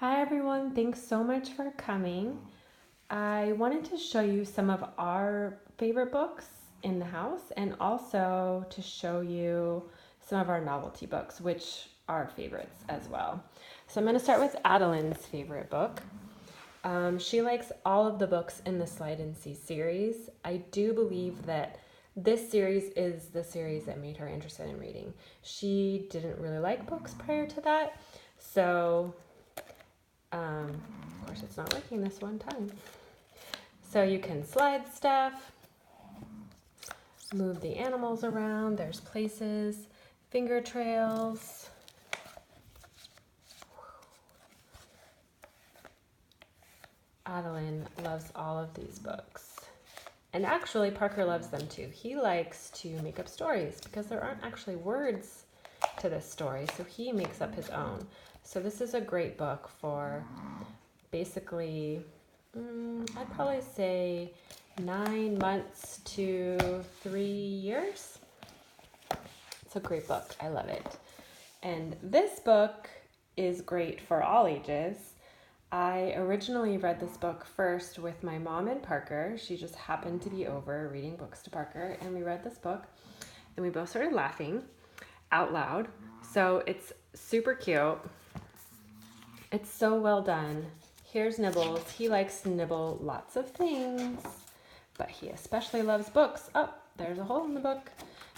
Hi everyone, thanks so much for coming. I wanted to show you some of our favorite books in the house and also to show you some of our novelty books, which are favorites as well. So I'm going to start with Adeline's favorite book. She likes all of the books in the Slide and See series. I do believe that this series is the series that made her interested in reading. She didn't really like books prior to that, so of course it's not working this one time. So you can slide stuff, move the animals around, there's places, finger trails. Adeline loves all of these books. And actually Parker loves them too. He likes to make up stories because there aren't actually words to this story, so he makes up his own. So this is a great book for basically, I'd probably say 9 months to 3 years. It's a great book. I love it. And this book is great for all ages. I originally read this book first with my mom and Parker. She just happened to be over reading books to Parker, and we read this book, and we both started laughing out loud. So it's super cute. It's so well done. Here's Nibbles. He likes to nibble lots of things, but he especially loves books. Oh, there's a hole in the book.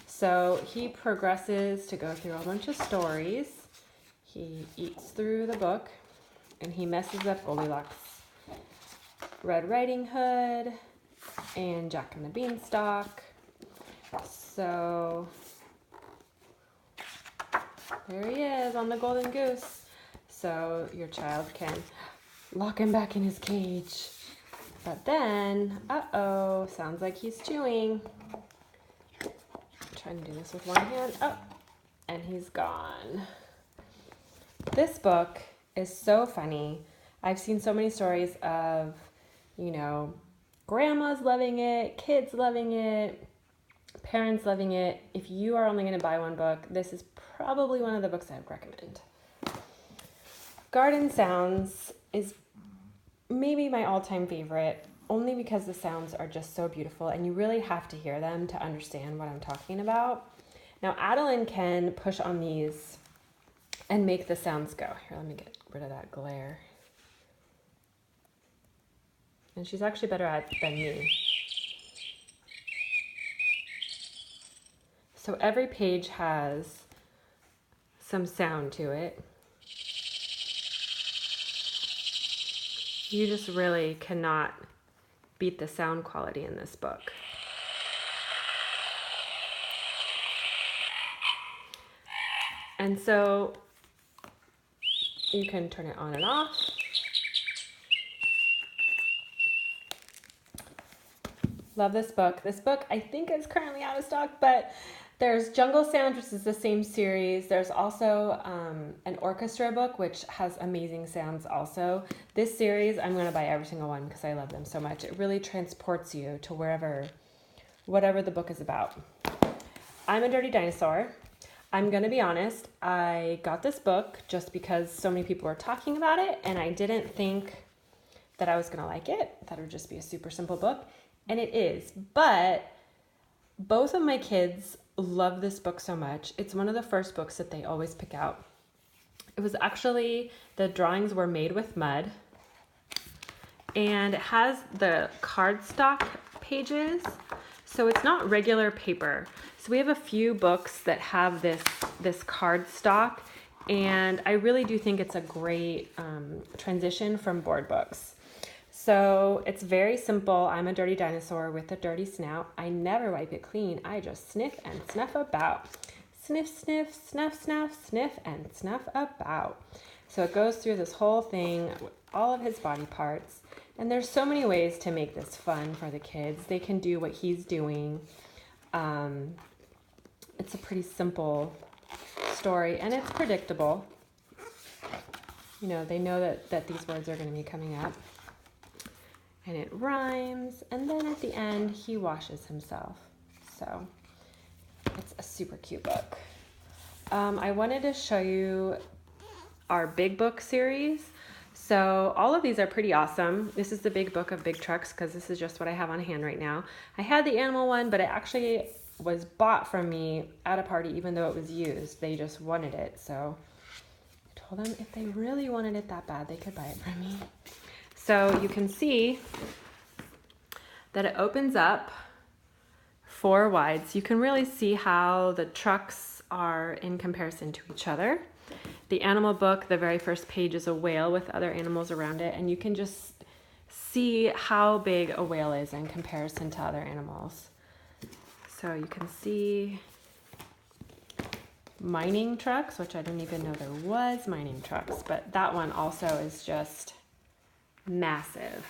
So he progresses to go through a bunch of stories. He eats through the book, and he messes up Goldilocks, Red Riding Hood, and Jack and the Beanstalk. So there he is on the golden goose. So your child can lock him back in his cage. But then, sounds like he's chewing. I'm trying to do this with one hand. Oh, and he's gone. This book is so funny. I've seen so many stories of, grandmas loving it, kids loving it, parents loving it. If you are only going to buy one book, this is probably one of the books I would recommend. Garden Sounds is maybe my all-time favorite, only because the sounds are just so beautiful and you really have to hear them to understand what I'm talking about. Now, Adeline can push on these and make the sounds go. Here, let me get rid of that glare. And she's actually better at it than me. So every page has some sound to it. You just really cannot beat the sound quality in this book. And so you can turn it on and off. Love this book. This book I think is currently out of stock, but there's Jungle Sound, which is the same series. There's also an orchestra book, which has amazing sounds also. This series, I'm going to buy every single one because I love them so much. It really transports you to whatever the book is about. I'm a Dirty Dinosaur. I'm going to be honest, I got this book just because so many people were talking about it, and I didn't think that I was going to like it. I thought it would just be a super simple book, and it is. But both of my kids love this book so much. It's one of the first books that they always pick out. It was actually, the drawings were made with mud, and it has the cardstock pages, so it's not regular paper. So we have a few books that have this cardstock, and I really do think it's a great transition from board books. So it's very simple. I'm a dirty dinosaur with a dirty snout. I never wipe it clean. I just sniff and snuff about. Sniff, sniff, snuff, snuff, sniff, and snuff about. So it goes through this whole thing with all of his body parts. And there's so many ways to make this fun for the kids. They can do what he's doing. It's a pretty simple story, and it's predictable. They know that these words are going to be coming up. And it rhymes, and then at the end, he washes himself. So it's a super cute book. I wanted to show you our big book series. So all of these are pretty awesome. This is the big book of big trucks because this is just what I have on hand right now. I had the animal one, but it actually was bought from me at a party even though it was used. They just wanted it. So I told them if they really wanted it that bad, they could buy it from me. So you can see that it opens up 4 wide. So you can really see how the trucks are in comparison to each other. The animal book, the very first page is a whale with other animals around it, and you can just see how big a whale is in comparison to other animals. So you can see mining trucks, which I didn't even know there was mining trucks, but that one also is just massive.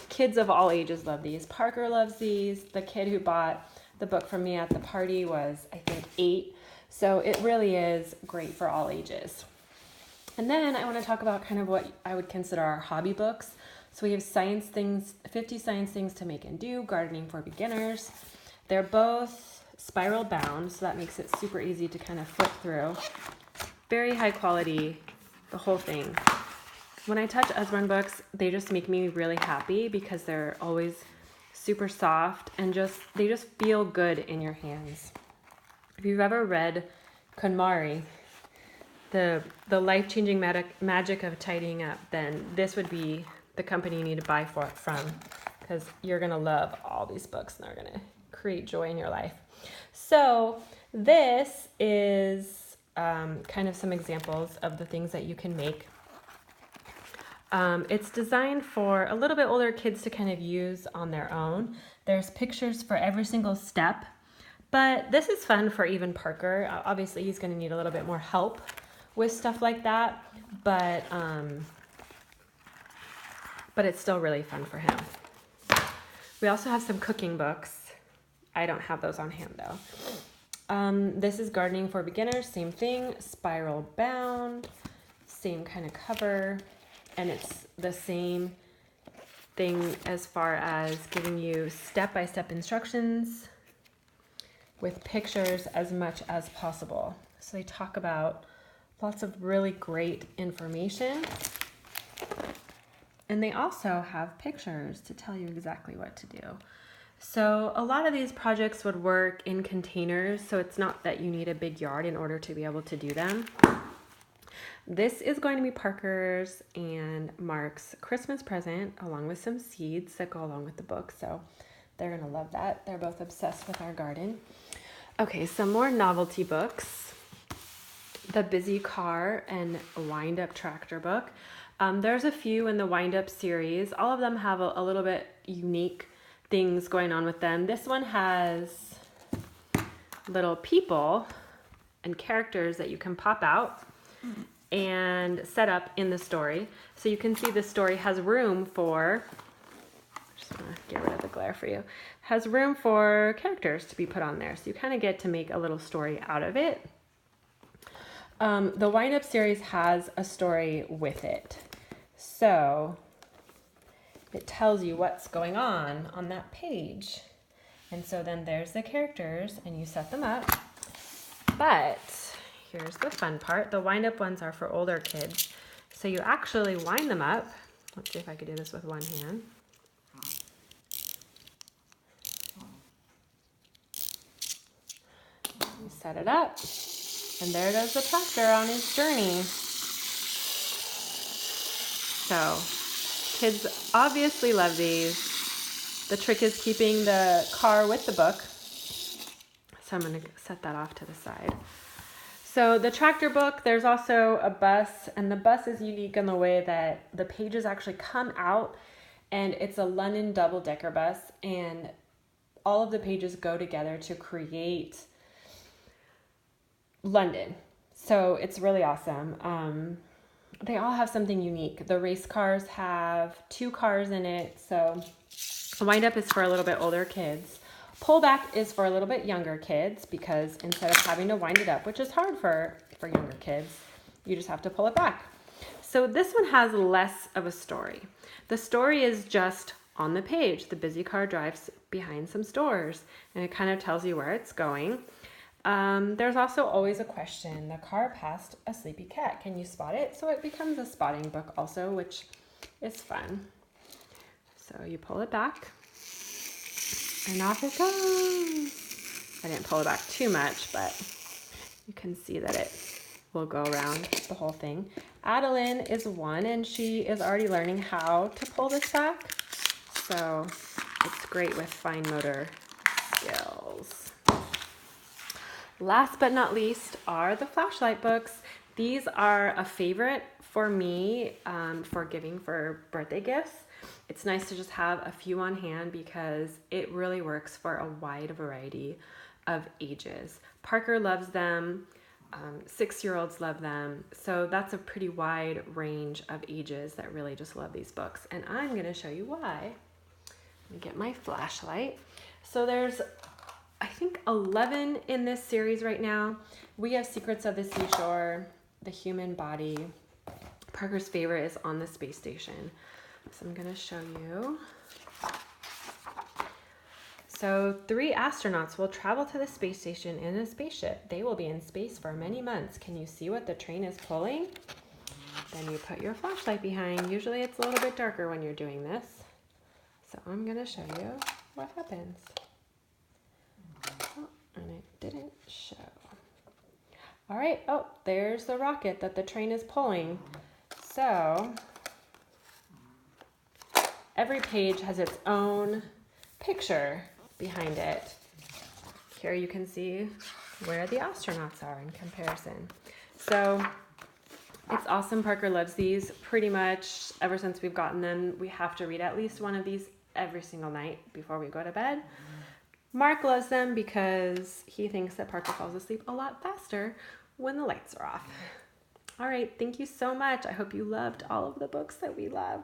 Kids of all ages love these. Parker loves these. The kid who bought the book from me at the party was, I think, 8. So it really is great for all ages. And then I want to talk about kind of what I would consider our hobby books. So we have science things, 50 science things to make and do, gardening for beginners. They're both spiral bound, so that makes it super easy to kind of flip through. Very high quality, the whole thing. When I touch Usborne books, they just make me really happy because they're always super soft and they just feel good in your hands. If you've ever read KonMari, the life-changing magic of tidying up, then this would be the company you need to buy from, because you're going to love all these books and they're going to create joy in your life. So this is kind of some examples of the things that you can make. It's designed for a little bit older kids to kind of use on their own. There's pictures for every single step. But this is fun for even Parker. Obviously, he's going to need a little bit more help with stuff like that, but it's still really fun for him. We also have some cooking books. I don't have those on hand, though. This is gardening for beginners. Same thing, spiral bound, same kind of cover, and it's the same thing as far as giving you step-by-step instructions with pictures as much as possible. So they talk about lots of really great information. And they also have pictures to tell you exactly what to do. So a lot of these projects would work in containers, so it's not that you need a big yard in order to be able to do them. This is going to be Parker's and Mark's Christmas present, along with some seeds that go along with the book. So they're going to love that. They're both obsessed with our garden. Okay, some more novelty books. The Busy Car and Wind Up Tractor book. There's a few in the Wind Up series. All of them have a little bit unique things going on with them. This one has little people and characters that you can pop out and set up in the story. So you can see the story has room for, just want to get rid of the glare for you, has room for characters to be put on there. So you kind of get to make a little story out of it. The Wind Up series has a story with it. So it tells you what's going on that page. And so then there's the characters and you set them up. But here's the fun part. The wind up ones are for older kids. So you actually wind them up. Let's see if I could do this with one hand. You set it up. And there goes the tractor on his journey. So kids obviously love these. The trick is keeping the car with the book. So I'm going to set that off to the side. So the tractor book, there's also a bus, and the bus is unique in the way that the pages actually come out, and it's a London double-decker bus, and all of the pages go together to create London. So it's really awesome. They all have something unique. The race cars have 2 cars in it, so wind up is for a little bit older kids. Pullback is for a little bit younger kids, because instead of having to wind it up, which is hard for younger kids, you just have to pull it back. So this one has less of a story. The story is just on the page. The busy car drives behind some stores, and it kind of tells you where it's going. There's also always a question. The car passed a sleepy cat. Can you spot it? So it becomes a spotting book also, which is fun. So you pull it back and off it goes. I didn't pull it back too much, but you can see that it will go around the whole thing. Adeline is 1 and she is already learning how to pull this back. So it's great with fine motor skills. Last but not least are the flashlight books. These are a favorite for me for giving for birthday gifts. It's nice to just have a few on hand because it really works for a wide variety of ages. Parker loves them. 6-year-olds love them. So that's a pretty wide range of ages that really just love these books. And I'm going to show you why. Let me get my flashlight. So there's, I think, 11 in this series right now. We have Secrets of the Seashore, The Human Body. Parker's favorite is On the Space Station. So I'm going to show you. So 3 astronauts will travel to the space station in a spaceship. They will be in space for many months. Can you see what the train is pulling? Then you put your flashlight behind. Usually it's a little bit darker when you're doing this. So I'm going to show you what happens. Oh, and it didn't show. All right. Oh, there's the rocket that the train is pulling. So every page has its own picture behind it. Here you can see where the astronauts are in comparison. So it's awesome. Parker loves these pretty much ever since we've gotten them. We have to read at least one of these every single night before we go to bed. Mark loves them because he thinks that Parker falls asleep a lot faster when the lights are off. All right, thank you so much. I hope you loved all of the books that we love.